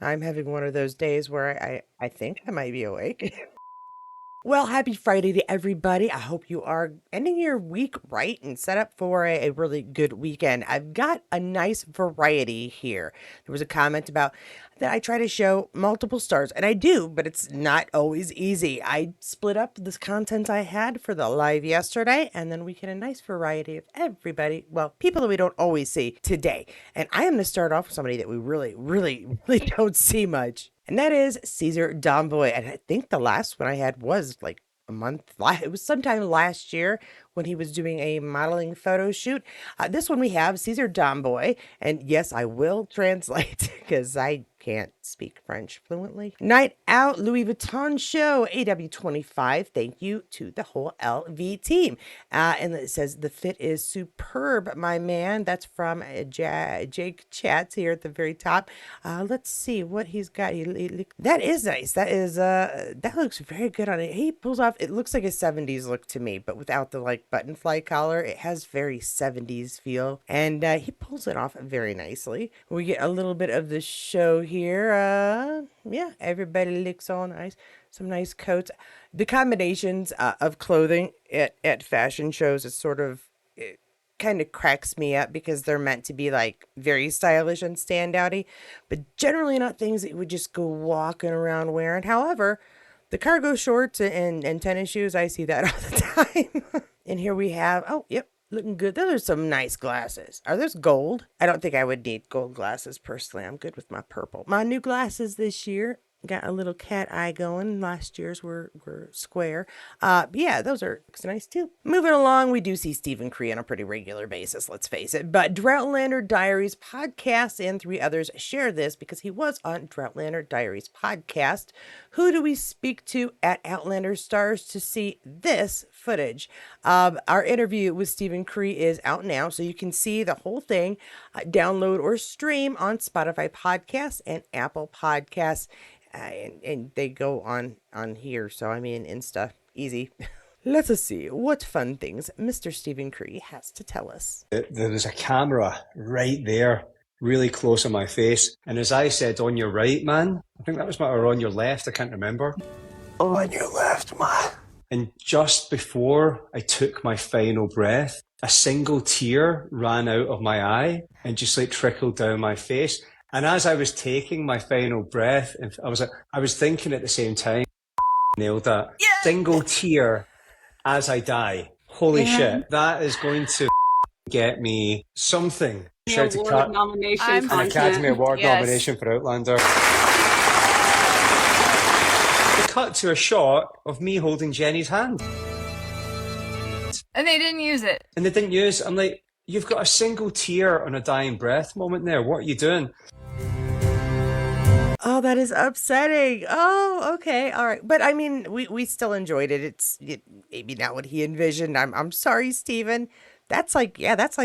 I'm having one of those days where I think I might be awake. Well, happy Friday to everybody. I hope you are ending your week right and set up for a really good weekend. I've got a nice variety here. There was a comment about that I try to show multiple stars, and I do, but it's not always easy. I split up this content I had for the live yesterday, and then we get a nice variety of everybody, well, people that we don't always see today. And I am going to start off with somebody that we really don't see much. And that is Cesar Domboy. And I think the last one I had was like a month. It was sometime last year when he was doing a modeling photo shoot. This one we have Cesar Domboy. And yes, I will translate because I can't speak French fluently. Night Out Louis Vuitton Show, AW25. Thank you to the whole LV team. And it says, the fit is superb, my man. That's from Jake Chats here at the very top. Let's see what he's got. That is nice. That looks very good on it. He pulls off, it looks like a 70s look to me, but without the like button fly collar. It has very 70s feel. And he pulls it off very nicely. We get a little bit of the show here. Yeah, everybody looks all nice. Some nice coats. The combinations of clothing at fashion shows is sort of kind of cracks me up because they're meant to be like very stylish and standouty, but generally not things that you would just go walking around wearing. However, the cargo shorts and tennis shoes, I see that all the time. And here we have, oh, yep, looking good. Those are some nice glasses. Are those gold? I don't think I would need gold glasses personally. I'm good with my purple. My new glasses this year got a little cat eye going. Last year's were square. Yeah, those are nice too. Moving along, we do see Stephen Cree on a pretty regular basis, let's face it. But Outlander Diaries podcast and 3 others share this because he was on Outlander Diaries podcast. Who do we speak to at Outlander Stars to see this footage? Our interview with Stephen Cree is out now, so you can see the whole thing. Download or stream on Spotify Podcasts and Apple Podcasts. And they go on here. So I mean, Insta, easy. Let us see what fun things Mr. Stephen Cree has to tell us. There was a camera right there, really close on my face. And as I said, on your right, man, I think that was or on your left, I can't remember. On your left, man. And just before I took my final breath, a single tear ran out of my eye and just like trickled down my face. And as I was taking my final breath, I was thinking at the same time, nailed that. Yeah. Single tear as I die. Holy shit. That is going to get me something. An Academy Award nomination for Outlander. Cut to a shot of me holding Jenny's hand. And they didn't use it. I'm like, you've got a single tear on a dying breath moment there. What are you doing? Oh, that is upsetting. Oh, okay. All right. But I mean, we still enjoyed it. It's maybe not what he envisioned. I'm sorry, Steven. That's like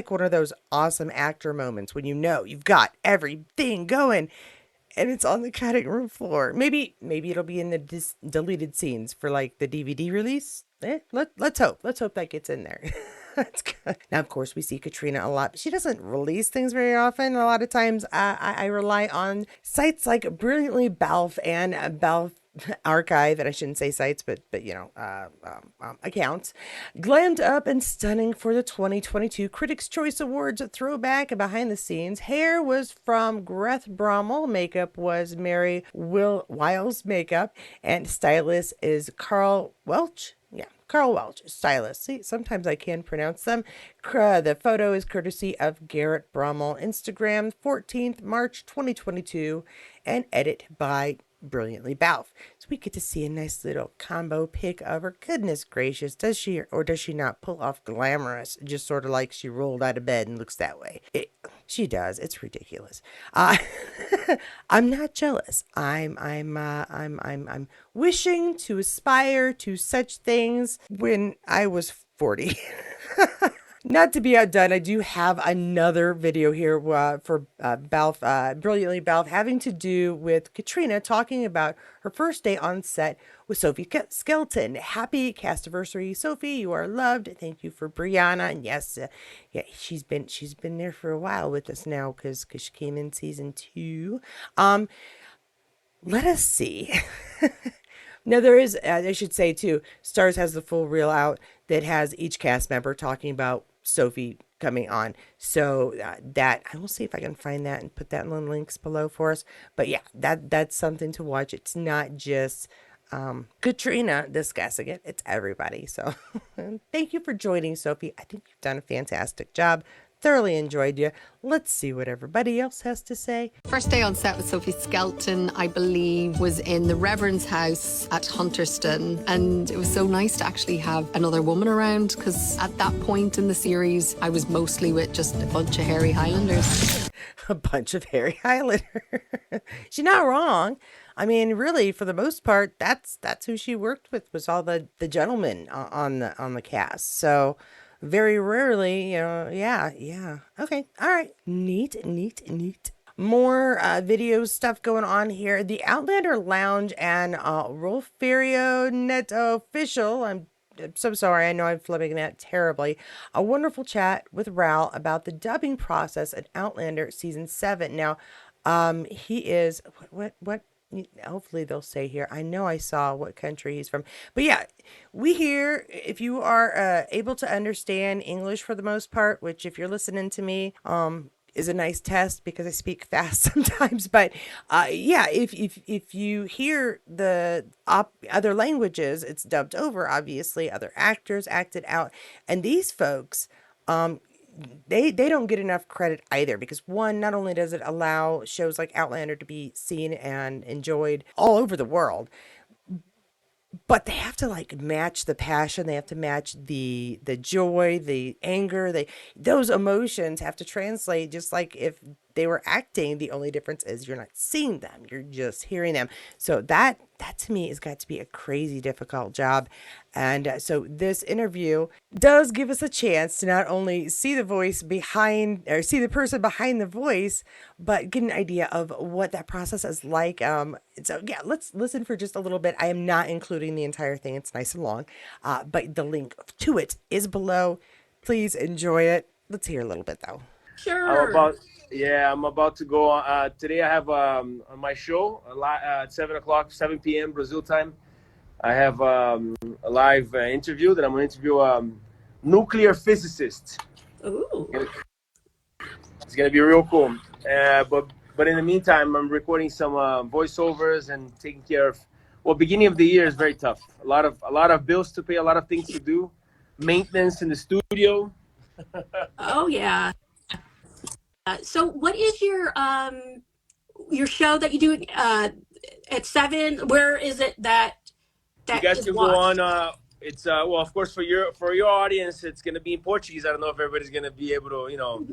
one of those awesome actor moments when you know you've got everything going and it's on the cutting room floor. Maybe it'll be in the deleted scenes for like the DVD release. Let's hope that gets in there. That's good. Now, of course, we see Caitriona a lot, but she doesn't release things very often. A lot of times I rely on sites like Brilliantly Balfe and Balfe Archive, and I shouldn't say sites, but accounts. Glammed up and stunning for the 2022 Critics' Choice Awards throwback behind the scenes. Hair was from Greth Brommel. Makeup was Mary Wiles makeup. And stylist is Carl Welch. Yeah, Carl Welch, stylist. See, sometimes I can pronounce them. The photo is courtesy of Garrett Brommel. Instagram, 14th March 2022, and edit by Brilliantly Balfe. So we get to see a nice little combo pic of her. Goodness gracious, does she or does she not pull off glamorous? Just sort of like she rolled out of bed and looks that way. She does. It's ridiculous. I'm not jealous. I'm wishing to aspire to such things when I was 40. Not to be outdone, I do have another video here for Balfe, Brilliantly Balfe, having to do with Caitriona talking about her first day on set with Sophie Skelton. Happy castiversary, Sophie. You are loved. Thank you for Brianna. And yes, yeah, she's been there for a while with us now because she came in season 2. Let us see. Now, there is, I should say too, Stars has the full reel out that has each cast member talking about Sophie coming on. So that I will see if I can find that and put that in the links below for us. But yeah, that's something to watch. It's not just Caitriona discussing it; it's everybody. So thank you for joining, Sophie. I think you've done a fantastic job. Thoroughly enjoyed you. Let's see what everybody else has to say. First day on set with Sophie Skelton, I believe, was in the Reverend's house at Hunterston. And it was so nice to actually have another woman around because at that point in the series, I was mostly with just a bunch of hairy Highlanders. A bunch of hairy Highlander. She's not wrong. I mean, really, for the most part, that's who she worked with was all the gentlemen on the cast. So very rarely, yeah, yeah. Okay, all right, neat, neat, neat. More video stuff going on here. The Outlander Lounge and Rolferio Neto official. I'm so sorry. I know I'm flipping that terribly. A wonderful chat with Ral about the dubbing process at Outlander season 7. Now, he is what hopefully they'll say here. I know I saw what country he's from. But yeah, we here if you are able to understand English for the most part, which if you're listening to me, is a nice test because I speak fast sometimes. But yeah, if you hear the other languages, it's dubbed over. Obviously, other actors acted out, and these folks, they don't get enough credit either because one, not only does it allow shows like Outlander to be seen and enjoyed all over the world, but they have to like match the passion, they have to match the joy, the anger, those emotions have to translate just like if they were acting. The only difference is you're not seeing them, you're just hearing them. So that to me has got to be a crazy difficult job. And so this interview does give us a chance to not only see the voice behind or see the person behind the voice, but get an idea of what that process is like. So yeah, let's listen for just a little bit. I am not including the entire thing. It's nice and long, but the link to it is below. Please enjoy it. Let's hear a little bit though. I'm about to go on. Today I have on my show at 7 o'clock, 7 p.m. Brazil time. I have a live interview that I'm going to interview nuclear physicist. Ooh. It's going to be real cool. But in the meantime, I'm recording some voiceovers and taking care of. Well, beginning of the year is very tough. A lot of bills to pay, a lot of things to do, maintenance in the studio. Oh yeah. So what is your show that you do at 7? Where is it that You guys is can watched? go on. It's well, of course, for your audience, it's gonna be in Portuguese. I don't know if everybody's gonna be able to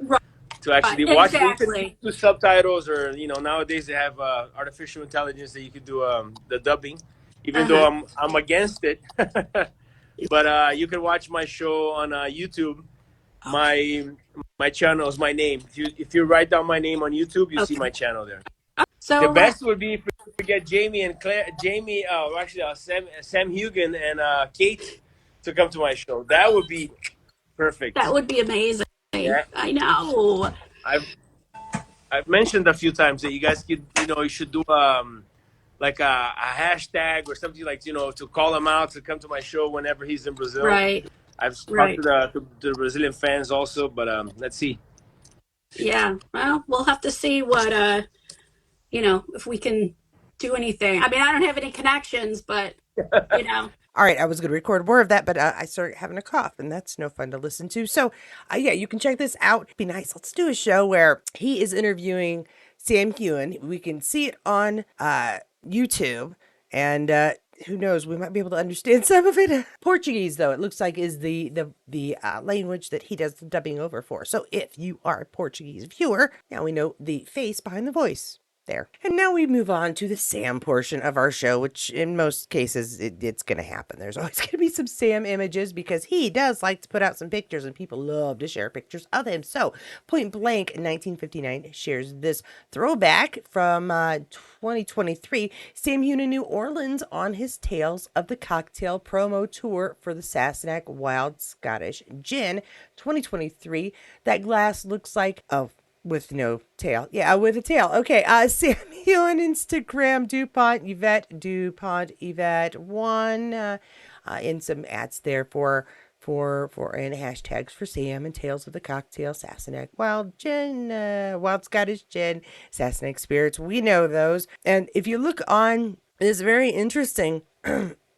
Right, to actually watch it. You can exactly. do subtitles, or nowadays they have artificial intelligence that you could do the dubbing. Even though Uh-huh. I'm against it, but you can watch my show on YouTube. Okay. My channel is my name. If you write down my name on YouTube, you see Okay. my channel there. The So best would be if we get Jamie and Claire, Sam Hugan and Kate to come to my show. That would be that perfect. would be amazing. Yeah, I know. I've I've mentioned a few times that you guys could you should do like a hashtag or something like to call him out to come to my show whenever he's in Brazil. Right. I've talked Right. to the Brazilian fans also, but let's see. Yeah. Well, we'll have to see what if we can do anything. I mean, I don't have any connections, but you know. All right, I was going to record more of that, but I started having a cough, and that's no fun to listen to. So, yeah, you can check this out. Be nice. Let's do a show where he is interviewing Sam Hewen. We can see it on YouTube, and who knows, we might be able to understand some of it. Portuguese, though, it looks like is the language that he does the dubbing over for. So, if you are a Portuguese viewer, now we know the face behind the voice. There. And now we move on to the Sam portion of our show, which in most cases it's going to happen. There's always going to be some Sam images because he does like to put out some pictures and people love to share pictures of him. So Point Blank 1959 shares this throwback from 2023. Sam Hewn in New Orleans on his Tales of the Cocktail promo tour for the Sassenach Wild Scottish Gin 2023. That glass looks like, oh, With no tail. Yeah, with a tail. Okay. Samuel on Instagram, DuPont Yvette1. And some ads there and hashtags for Sam and Tales of the Cocktail, Sassenach, Wild Gin, Wild Scottish Gin, Sassenach Spirits. We know those. And if you look on this very interesting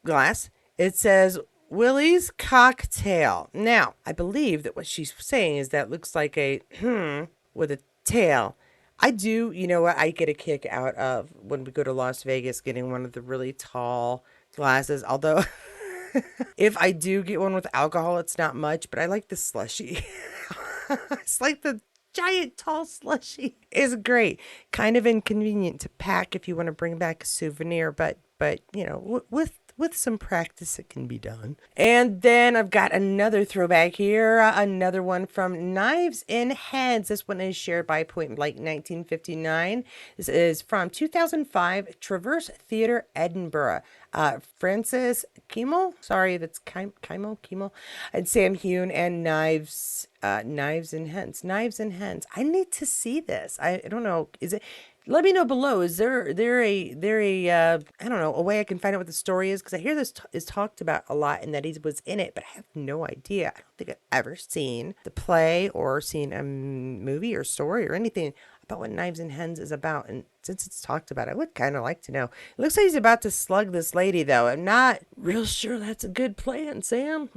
glass, it says Willie's Cocktail. Now, I believe that what she's saying is that looks like a with a tail. I do, you know what, I get a kick out of when we go to Las Vegas getting one of the really tall glasses. Although, if I do get one with alcohol, it's not much, but I like the slushy. It's like the giant tall slushy is great. Kind of inconvenient to pack if you want to bring back a souvenir, but you know, with some practice, it can be done. And then I've got another throwback here, another one from Knives in Heads. This one is shared by Point Blank 1959. This is from 2005, Traverse Theatre, Edinburgh. Francis Kimmel, sorry, that's Kimmel, and Sam Hune, and Knives in Hens. I need to see this. I don't know. Is it? Let me know below. Is there a I don't know, a way I can find out what the story is? Because I hear this is talked about a lot and that he was in it, but I have no idea. I don't think I've ever seen the play or seen a movie or story or anything about what Knives and Hens is about. And since it's talked about, I would kind of like to know. It looks like he's about to slug this lady, though. I'm not real sure that's a good plan, Sam.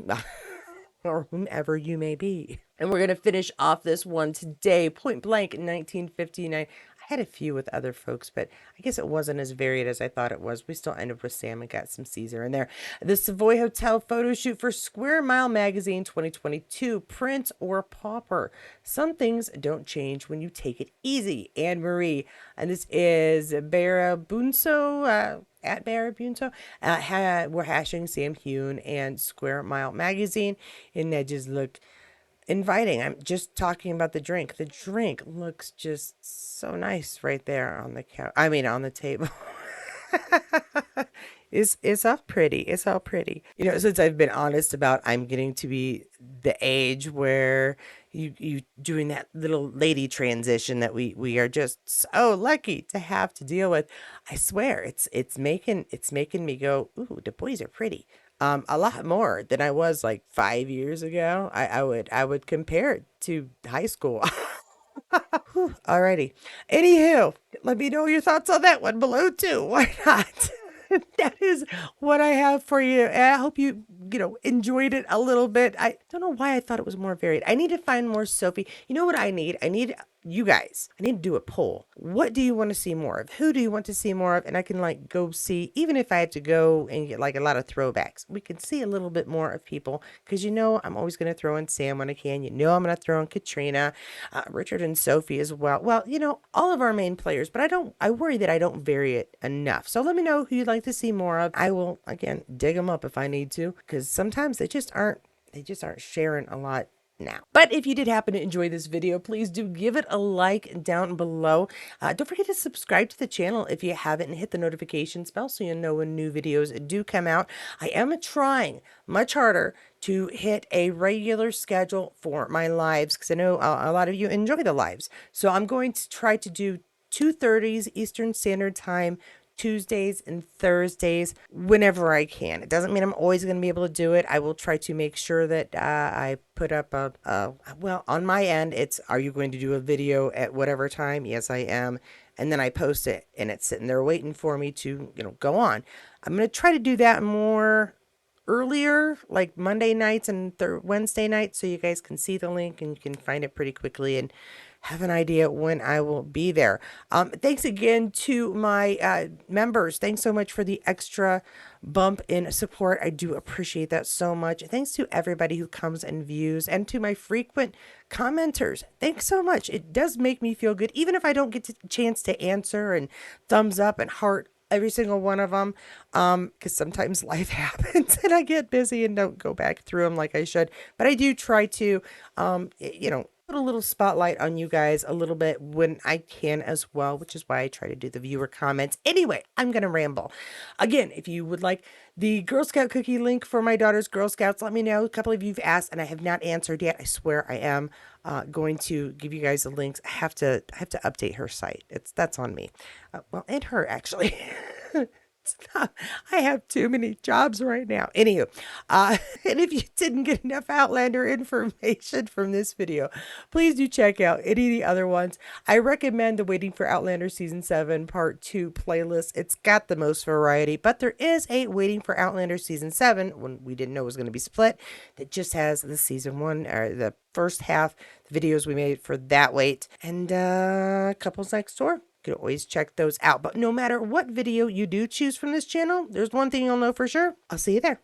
Or whomever you may be. And we're going to finish off this one today. Point Blank in 1959. I had a few with other folks, but I guess it wasn't as varied as I thought it was. We still ended with Sam and got some Cesar in there. The Savoy Hotel photo shoot for Square Mile Magazine 2022. Prince or Pauper. Some things don't change when you take it easy. Anne Marie. And this is Barra Bunso. At Barra Bunso. We're hashing Sam Hune and Square Mile Magazine. And they just look inviting. I'm just talking about the drink. The drink looks just so nice right there on the couch. I mean, on the table. It's all pretty. It's all pretty. You know, since I've been honest about I'm getting to be the age where you doing that little lady transition that we are just so lucky to have to deal with. I swear it's making me go, ooh, the boys are pretty. A lot more than I was like 5 years ago. I would compare it to high school. Whew, alrighty. Anywho, let me know your thoughts on that one below too. Why not? That is what I have for you. And I hope you enjoyed it a little bit. I don't know why I thought it was more varied. I need to find more Sophie. You know what I need? I need you guys. I need to do a poll. What do you want to see more of? Who do you want to see more of? And I can like go see, even if I have to go and get like a lot of throwbacks, we can see a little bit more of people because I'm always going to throw in Sam when I can. I'm going to throw in Caitriona, Richard and Sophie as well. Well, all of our main players, but I worry that I don't vary it enough. So let me know who you'd like to see more of. I will, again, dig them up if I need to because sometimes they just aren't sharing a lot now. But if you did happen to enjoy this video, please do give it a like down below. Don't forget to subscribe to the channel if you haven't and hit the notifications bell so you'll know when new videos do come out. I am trying much harder to hit a regular schedule for my lives because I know a lot of you enjoy the lives. So I'm going to try to do 2:30 Eastern Standard Time, Tuesdays and Thursdays whenever I can. It doesn't mean I'm always going to be able to do it. I will try to make sure that I put up well, on my end, it's, are you going to do a video at whatever time? Yes, I am. And then I post it and it's sitting there waiting for me to, go on. I'm going to try to do that more earlier, like Monday nights and Wednesday nights, so you guys can see the link and you can find it pretty quickly and have an idea when I will be there. Thanks again to my members. Thanks so much for the extra bump in support. I do appreciate that so much. Thanks to everybody who comes and views and to my frequent commenters. Thanks so much. It does make me feel good, even if I don't get a chance to answer and thumbs up and heart every single one of them, because sometimes life happens and I get busy and don't go back through them like I should. But I do try to, put a little spotlight on you guys a little bit when I can as well, which is why I try to do the viewer comments. Anyway, I'm going to ramble. Again, if you would like the Girl Scout cookie link for my daughter's Girl Scouts, let me know. A couple of you've asked and I have not answered yet. I swear I am going to give you guys the links. I have to update her site. That's on me. Well, and her actually. I have too many jobs right now. Anywho, and if you didn't get enough Outlander information from this video, please do check out any of the other ones. I recommend the Waiting for Outlander Season 7 Part 2 playlist. It's got the most variety, but there is a Waiting for Outlander Season 7, when we didn't know it was going to be split, that just has the Season 1, or the first half, the videos we made for that wait, and Couples Next Door. You can always check those out. But no matter what video you do choose from this channel, there's one thing you'll know for sure. I'll see you there.